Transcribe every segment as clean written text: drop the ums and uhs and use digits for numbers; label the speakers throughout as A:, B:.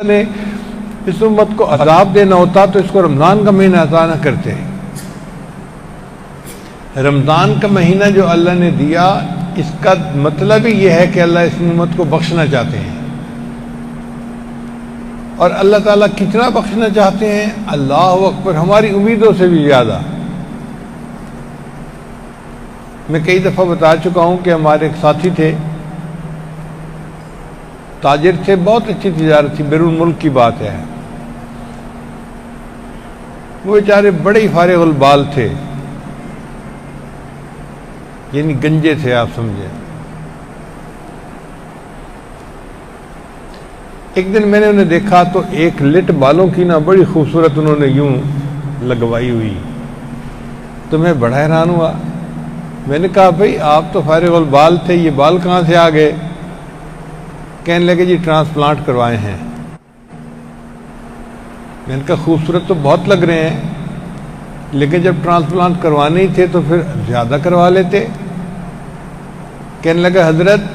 A: ने इस उम्मत को अजाब देना होता तो इसको रमज़ान का महीना अता न करते। रमज़ान का महीना जो अल्लाह ने दिया, इसका मतलब ही यह है कि अल्लाह इस उम्मत को बख्शना चाहते हैं। और अल्लाह ताला कितना बख्शना चाहते हैं, अल्लाह अकबर, हमारी उम्मीदों से भी ज़्यादा। मैं कई दफ़ा बता चुका हूँ कि हमारे एक साथी थे, ताजिर थे, बहुत अच्छी तिजारत थी, बैरून मुल्क की बात है। वो बेचारे बड़े ही फारिगुल बाल थे, यानी गंजे थे, आप समझे। एक दिन मैंने उन्हें देखा तो एक लिट बालों की ना बड़ी खूबसूरत उन्होंने यूं लगवाई हुई, तो मैं बड़ा हैरान हुआ। मैंने कहा भाई आप तो फारिगुल बाल थे, ये बाल कहाँ से आ गए? कहने लगे जी ट्रांसप्लांट करवाए हैं। मैंने कहा खूबसूरत तो बहुत लग रहे हैं, लेकिन जब ट्रांसप्लांट करवाने ही थे तो फिर ज़्यादा करवा लेते। कहने लगे हजरत,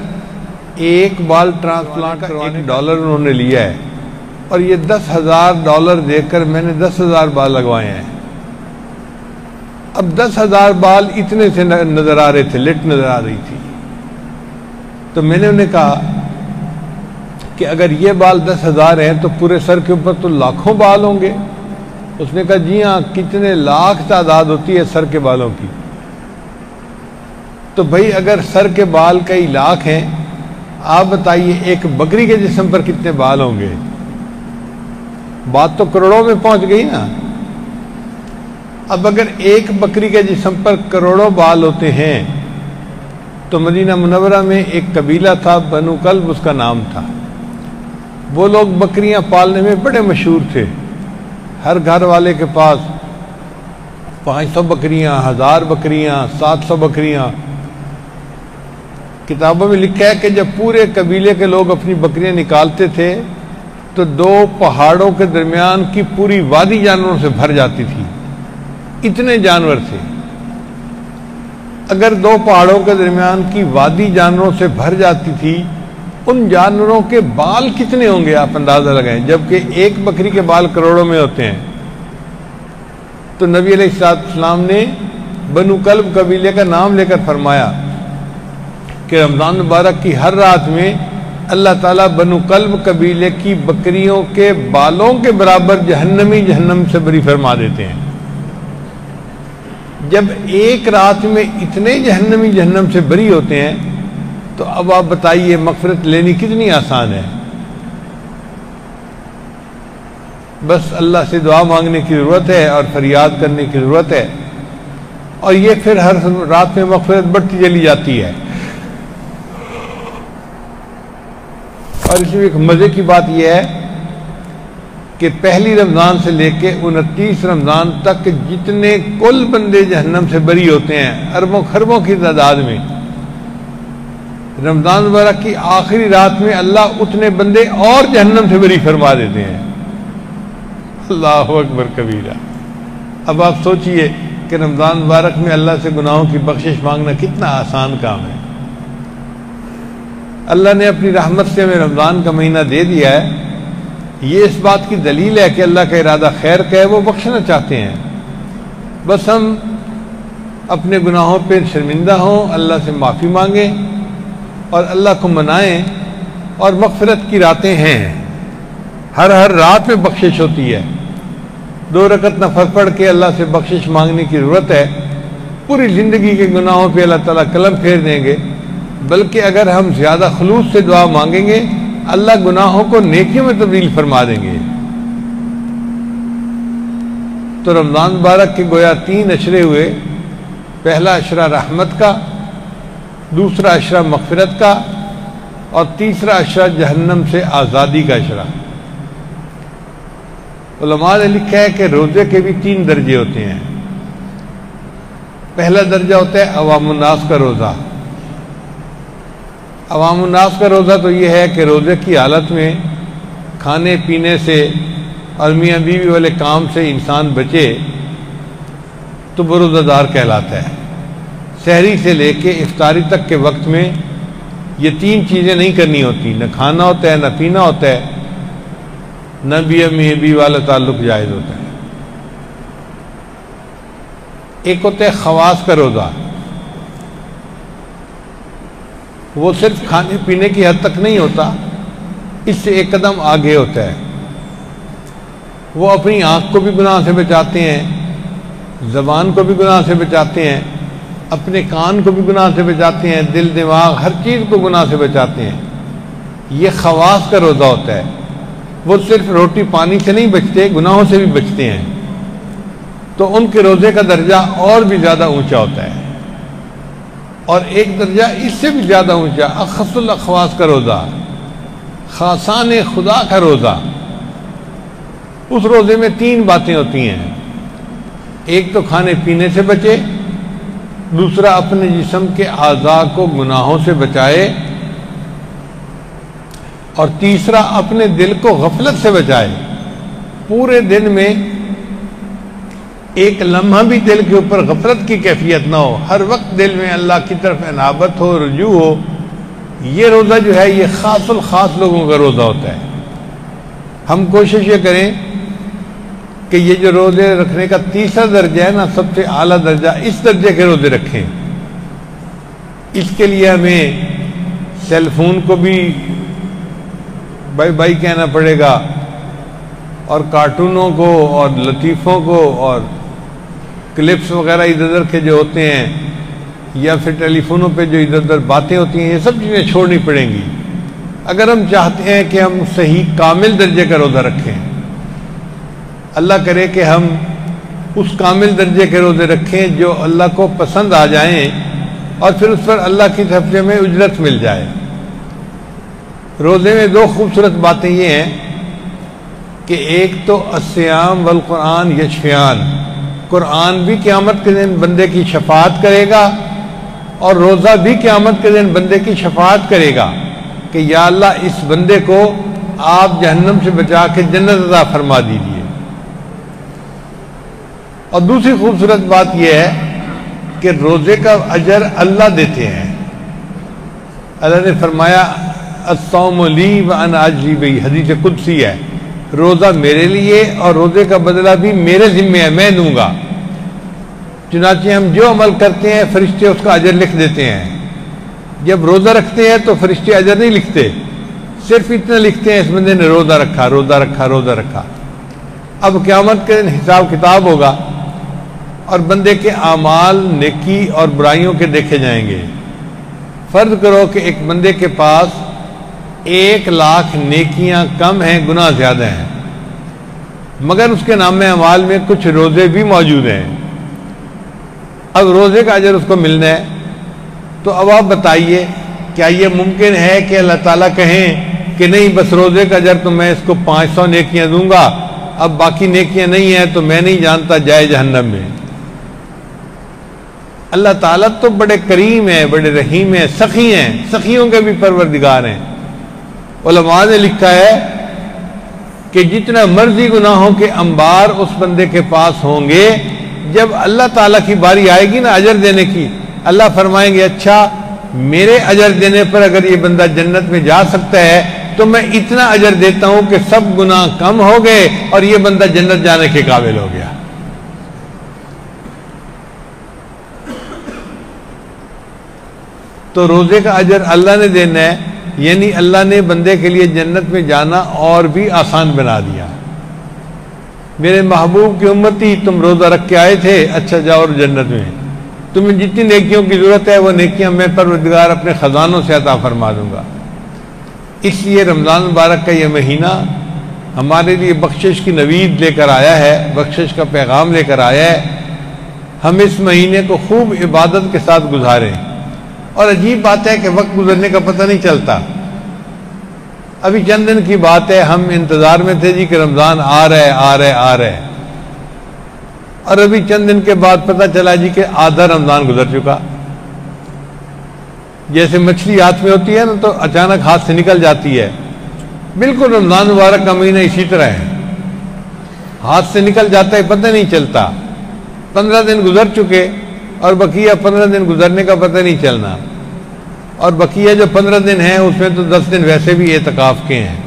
A: एक बाल ट्रांसप्लांट का $1 उन्होंने लिया है और ये $10,000 देकर मैंने 10,000 बाल लगवाए हैं। अब 10,000 बाल इतने से नजर आ रहे थे, लिट नजर आ रही थी। तो मैंने उन्हें कहा कि अगर ये बाल 10,000 हैं तो पूरे सर के ऊपर तो लाखों बाल होंगे। उसने कहा जी हाँ, कितने लाख तादाद होती है सर के बालों की। तो भाई अगर सर के बाल कई लाख हैं, आप बताइए एक बकरी के जिस्म पर कितने बाल होंगे? बात तो करोड़ों में पहुंच गई ना। अब अगर एक बकरी के जिस्म पर करोड़ों बाल होते हैं तो मदीना मुनव्वरा में एक कबीला था, बनु कल्ब उसका नाम था। वो लोग बकरियां पालने में बड़े मशहूर थे। हर घर वाले के पास 500 बकरियां, 1000 बकरियां, 700 बकरियां। किताबों में लिखा है कि जब पूरे कबीले के लोग अपनी बकरियां निकालते थे तो 2 पहाड़ों के दरमियान की पूरी वादी जानवरों से भर जाती थी, इतने जानवर थे। अगर 2 पहाड़ों के दरमियान की वादी जानवरों से भर जाती थी, उन जानवरों के बाल कितने होंगे आप अंदाजा लगाएं, जबकि एक बकरी के बाल करोड़ों में होते हैं। तो नबी अलैहिस्सलाम ने बनु कल्ब कबीले का नाम लेकर फरमाया कि रमजान मुबारक की हर रात में अल्लाह ताला बनु कल्ब कबीले की बकरियों के बालों के बराबर जहन्नम से बरी फरमा देते हैं। जब एक रात में इतने जहन्नम से बरी होते हैं तो अब आप बताइए मग़फ़िरत लेनी कितनी आसान है। बस अल्लाह से दुआ मांगने की ज़रूरत है और फरियाद करने की ज़रूरत है, और ये फिर हर रात में मग़फ़िरत बढ़ती चली जाती है। और इसमें एक मज़े की बात यह है कि पहली रमज़ान से लेके 29 रमज़ान तक जितने कुल बंदे जहन्नम से बरी होते हैं, अरबों खरबों की तादाद में, रमज़ान मुबारक की आखिरी रात में अल्लाह उतने बंदे और जहन्नम से बरी फरमा देते हैं। अल्लाह अकबर कबीरा। अब आप सोचिए कि रमज़ान मुबारक में अल्लाह से गुनाहों की बख्शिश मांगना कितना आसान काम है। अल्लाह ने अपनी रहमत से हमें रमज़ान का महीना दे दिया है। ये इस बात की दलील है कि अल्लाह का इरादा खैर का है, वो बख्शना चाहते हैं। बस हम अपने गुनाहों पर शर्मिंदा हों, अल्लाह से माफ़ी मांगें और अल्लाह को मनाएं। और मग़फ़िरत की रातें हैं, हर रात में बख्शिश होती है। 2 रकत नफ़ल पढ़ के अल्लाह से बख्शिश मांगने की ज़रूरत है। पूरी ज़िंदगी के गुनाहों पे अल्लाह ताला कलम फेर देंगे। बल्कि अगर हम ज़्यादा खुलूस से दुआ मांगेंगे, अल्लाह गुनाहों को नेकियों में तब्दील फरमा देंगे। तो रमज़ान मुबारक के गोया 3 अशरे हुए। पहला अशरा रहमत का, दूसरा अशरा मग़फ़िरत का, और तीसरा अशरा जहन्नम से आज़ादी का अशरा। उलमा ने लिखा है कि रोज़े के भी 3 दर्जे होते हैं। पहला दर्जा होता है अवामुन्नास का रोज़ा। अवामुन्नास का रोज़ा तो यह है कि रोज़े की हालत में खाने पीने से और मियाँ बीवी वाले काम से इंसान बचे तो वो रोज़ादार कहलाता है। सहरी से लेके इफ्तारी तक के वक्त में ये 3 चीज़ें नहीं करनी होती, न खाना होता है, न पीना होता है, न मियां बीवी वाला ताल्लुक जायज़ होता है। एक होता है खवास का रोज़ा, वो सिर्फ खाने पीने की हद तक नहीं होता, इससे एक कदम आगे होता है। वो अपनी आँख को भी गुनाह से बचाते हैं, ज़बान को भी गुनाह से बचाते हैं, अपने कान को भी गुनाह से बचाते हैं, दिल दिमाग हर चीज़ को गुनाह से बचाते हैं। ये खवास का रोज़ा होता है। वो सिर्फ रोटी पानी से नहीं बचते, गुनाहों से भी बचते हैं, तो उनके रोज़े का दर्जा और भी ज़्यादा ऊंचा होता है। और एक दर्जा इससे भी ज़्यादा ऊंचा, अखसुल अखवास का रोज़ा, खासान खुदा का रोज़ा। उस रोज़े में 3 बातें होती हैं। एक तो खाने पीने से बचे, दूसरा अपने जिस्म के आज़ा को गुनाहों से बचाए, और तीसरा अपने दिल को गफलत से बचाए। पूरे दिन में एक लम्हा भी दिल के ऊपर गफलत की कैफियत ना हो, हर वक्त दिल में अल्लाह की तरफ इनाबत हो, रुजू हो। ये रोज़ा जो है ये खासुल खास लोगों का रोज़ा होता है। हम कोशिश ये करें कि ये जो रोज़े रखने का तीसरा दर्जा है ना, सबसे आला दर्जा, इस दर्जे के रोज़े रखें। इसके लिए हमें सेल फोन को भी बाय बाय कहना पड़ेगा, और कार्टूनों को और लतीफ़ों को और क्लिप्स वगैरह इधर उधर के जो होते हैं, या फिर टेलीफोनों पे जो इधर उधर बातें होती हैं, ये सब चीज़ें छोड़नी पड़ेंगी अगर हम चाहते हैं कि हम सही कामिल दर्जे का रोज़ा रखें। अल्लाह करे कि हम उस कामिल दर्जे के रोज़े रखें जो अल्लाह को पसंद आ जाएं, और फिर उस पर अल्लाह की तरफ से हमें उजरत मिल जाए। रोज़े में 2 खूबसूरत बातें ये हैं कि एक तो अस्सियाम वल कुरान यशफियान, कुरान भी क़यामत के दिन बंदे की शफाअत करेगा, और रोज़ा भी क़यामत के दिन बंदे की शफाअत करेगा कि या अल्लाह इस बंदे को आप जहन्नम से बचा के जन्नत अता फरमा दीजिए। और दूसरी खूबसूरत बात यह है कि रोज़े का अजर अल्लाह देते हैं। अल्लाह ने फरमाया अस्सौमु ली व अना अजज़ी बिही, हदीस कुदसी है, रोज़ा मेरे लिए और रोज़े का बदला भी मेरे ज़िम्मे है, मैं दूंगा। चुनांचे हम जो अमल करते हैं फरिश्ते उसका अजर लिख देते हैं। जब रोज़ा रखते हैं तो फरिश्ते अजर नहीं लिखते, सिर्फ इतना लिखते हैं इस बंदे ने रोज़ा रखा, रोज़ा रखा, रोज़ा रखा। अब क़यामत के दिन हिसाब किताब होगा और बंदे के आमाल नेकी और बुराइयों के देखे जाएंगे। फर्ज करो कि एक बंदे के पास 1 लाख नेकियां कम हैं, गुनाह ज्यादा हैं, मगर उसके नाम अमाल में कुछ रोज़े भी मौजूद हैं। अब रोज़े का अजर उसको मिलना है, तो अब आप बताइए क्या ये मुमकिन है कि अल्लाह ताला कहें कि नहीं बस रोज़े का अजर तो मैं इसको 500 नेकियां दूंगा, अब बाकी नेकियां नहीं है तो मैं नहीं जानता, जाए जहन्नम में। अल्लाह ताला तो बड़े करीम है, बड़े रहीम है, सखी हैं, सखियों के भी परवरदिगार हैं। उलमा ने लिखा है कि जितना मर्जी गुनाहों के अंबार उस बंदे के पास होंगे, जब अल्लाह ताला की बारी आएगी ना अजर देने की, अल्लाह फरमाएंगे अच्छा मेरे अजर देने पर अगर ये बंदा जन्नत में जा सकता है तो मैं इतना अजर देता हूं कि सब गुनाह कम हो गए और ये बंदा जन्नत जाने के काबिल हो गया। तो रोजे का अजर अल्लाह ने देना है, यानी अल्लाह ने बंदे के लिए जन्नत में जाना और भी आसान बना दिया। मेरे महबूब की उम्मती तुम रोजा रख के आए थे, अच्छा जाओ और जन्नत में तुम्हें जितनी नेकियों की जरूरत है वो नेकियां मैं परवरदिगार अपने खजानों से अता फरमा दूंगा। इसलिए रमज़ान मुबारक का ये महीना हमारे लिए बख्शिश की नवीद लेकर आया है, बख्शिश का पैगाम लेकर आया है। हम इस महीने को खूब इबादत के साथ गुजारें। और अजीब बात है कि वक्त गुजरने का पता नहीं चलता। अभी चंद दिन की बात है, हम इंतजार में थे जी कि रमज़ान आ रहा है, आ रहा है, आ रहा है, और अभी चंद दिन के बाद पता चला जी कि आधा रमज़ान गुजर चुका। जैसे मछली हाथ में होती है ना तो अचानक हाथ से निकल जाती है, बिल्कुल रमज़ान मुबारक का महीना इसी तरह है, हाथ से निकल जाता है, पता नहीं चलता। 15 दिन गुजर चुके और बकिया 15 दिन गुजरने का पता नहीं चलना, और बकिया जो 15 दिन हैं उसमें तो 10 दिन वैसे भी एतकाफ के हैं।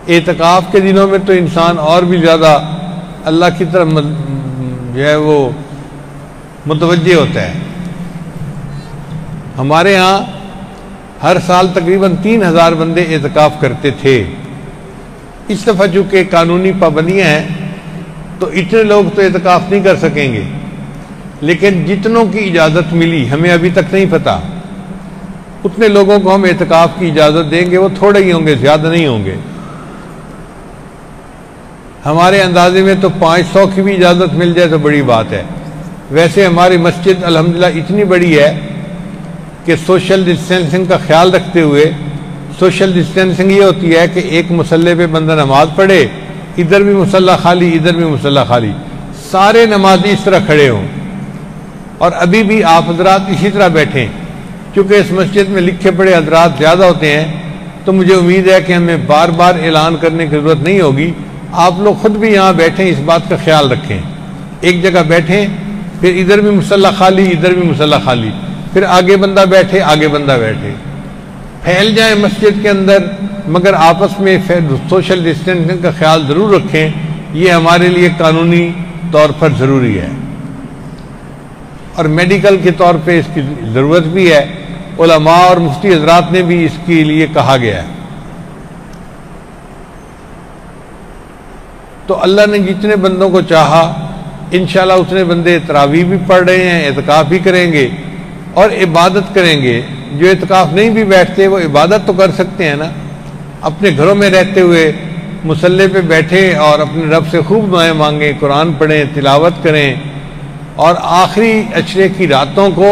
A: एतकाफ़ के दिनों में तो इंसान और भी ज़्यादा अल्लाह की तरफ जो है वो मुतवज्जे होता है। हमारे यहाँ हर साल तकरीबन 3000 बंदे एतकाफ़ करते थे। इस दफ़ा चूँकि कानूनी पाबंदियाँ हैं तो इतने लोग तो एतकाफ़ नहीं कर सकेंगे, लेकिन जितनों की इजाज़त मिली, हमें अभी तक नहीं पता, उतने लोगों को हम एतकाफ़ की इजाज़त देंगे। वो थोड़े ही होंगे, ज़्यादा नहीं होंगे। हमारे अंदाजे में तो 500 की भी इजाज़त मिल जाए तो बड़ी बात है। वैसे हमारी मस्जिद अल्हम्दुलिल्लाह इतनी बड़ी है कि सोशल डिस्टेंसिंग का ख्याल रखते हुए, सोशल डिस्टेंसिंग ये होती है कि एक मुसल्ले पे बंदा नमाज पढ़े, इधर भी मुसल्ला खाली, इधर भी मुसल्ला खाली, सारे नमाजी इस तरह खड़े हों और अभी भी आप हजरात इसी तरह बैठें। क्योंकि इस मस्जिद में लिखे पढ़े हजरात ज़्यादा होते हैं तो मुझे उम्मीद है कि हमें बार बार ऐलान करने की ज़रूरत नहीं होगी। आप लोग खुद भी यहाँ बैठें, इस बात का ख्याल रखें। एक जगह बैठें, फिर इधर भी मुसल्ला खाली, इधर भी मुसल्ला खाली, फिर आगे बंदा बैठे, आगे बंदा बैठे, फैल जाए मस्जिद के अंदर, मगर आपस में सोशल डिस्टेंसिंग का ख्याल ज़रूर रखें। ये हमारे लिए कानूनी तौर पर ज़रूरी है और मेडिकल के तौर पे इसकी ज़रूरत भी है। उलमा और मुफ्ती हजरात ने भी इसके लिए कहा गया है। तो अल्लाह ने जितने बंदों को चाहा इंशाल्लाह उतने बंदे तरावी भी पढ़ रहे हैं, एतकाफ़ भी करेंगे और इबादत करेंगे। जो एतकाफ़ नहीं भी बैठते वो इबादत तो कर सकते हैं ना, अपने घरों में रहते हुए मुसल्ले पे बैठे और अपने रब से खूब दुआएं मांगें, कुरान पढ़ें, तिलावत करें और आखिरी अशरे की रातों को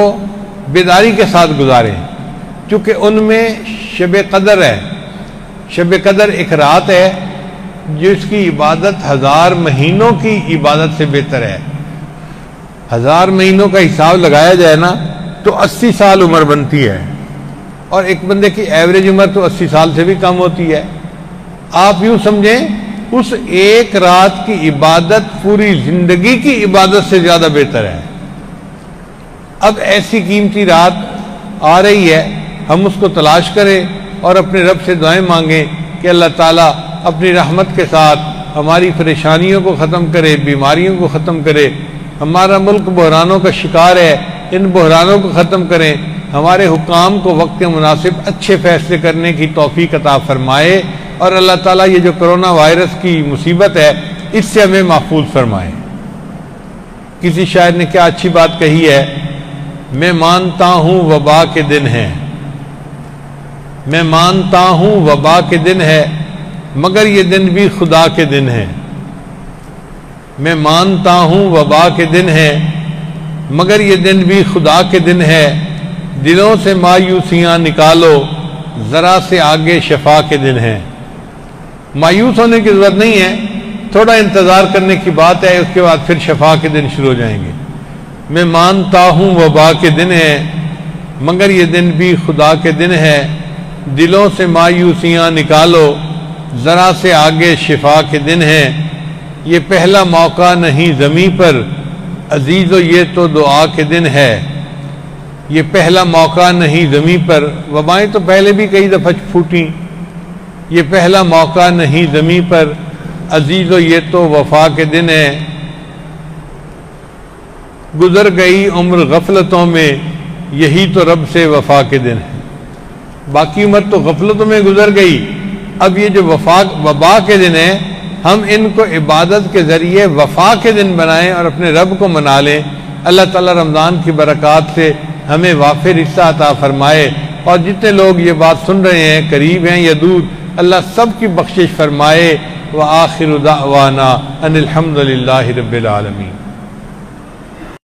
A: बेदारी के साथ गुजारें, क्योंकि उनमें शब कदर है। शब कदर एक रात है जिसकी इबादत 1000 महीनों की इबादत से बेहतर है। 1000 महीनों का हिसाब लगाया जाए ना तो 80 साल उम्र बनती है और एक बंदे की एवरेज उम्र तो 80 साल से भी कम होती है। आप यूं समझें उस एक रात की इबादत पूरी जिंदगी की इबादत से ज्यादा बेहतर है। अब ऐसी कीमती रात आ रही है, हम उसको तलाश करें और अपने रब से दुआएं मांगें कि अल्लाह ताला अपनी रहमत के साथ हमारी परेशानियों को ख़त्म करे, बीमारियों को ख़त्म करे। हमारा मुल्क बहरानों का शिकार है, इन बहरानों को ख़त्म करें। हमारे हुकाम को वक्त मुनासिब अच्छे फैसले करने की तौफीक अता फरमाए और अल्लाह ताला ये जो कोरोना वायरस की मुसीबत है इससे हमें महफूज फरमाए। किसी शायर ने क्या अच्छी बात कही है, मैं मानता हूं वबा के दिन है, मैं मानता हूं वबा के दिन है, मगर ये दिन भी खुदा के दिन है। मैं मानता हूं वबा के दिन है, मगर ये दिन भी खुदा के दिन है। दिलों से मायूसियां निकालो, जरा से आगे शफा के दिन है। मायूस होने की जरूरत नहीं है, थोड़ा इंतजार करने की बात है, उसके बाद फिर शफा के दिन शुरू हो जाएंगे। मैं मानता हूं वबा के दिन है, मगर ये दिन भी खुदा के दिन है। दिलों से मायूसियां निकालो, जरा से आगे शिफा के दिन है। ये पहला मौका नहीं ज़मीं पर, अजीज़ो ये तो दुआ के दिन है। ये पहला मौका नहीं ज़मीं पर, वबाएं तो पहले भी कई दफ़ा फूटी। ये पहला मौका नहीं ज़मीं पर, अजीज़ो ये तो वफा के दिन है। गुजर गई उम्र गफलतों में, यही तो रब से वफा के दिन है। बाकी उम्र तो गफलतों में गुजर गई, अब ये जो वबा के दिन है हम इनको इबादत के ज़रिए वफा के दिन बनाएं और अपने रब को मना लें। अल्लाह ताला रमज़ान की बरक़ात से हमें वाफिर हिस्सा अता फरमाए और जितने लोग ये बात सुन रहे हैं, करीब हैं या दूर, अल्लाह सब की बख्शिश फरमाए। व आखिरु दावाना अनिल हम्दुलिल्लाहि रब्बिल आलमीन।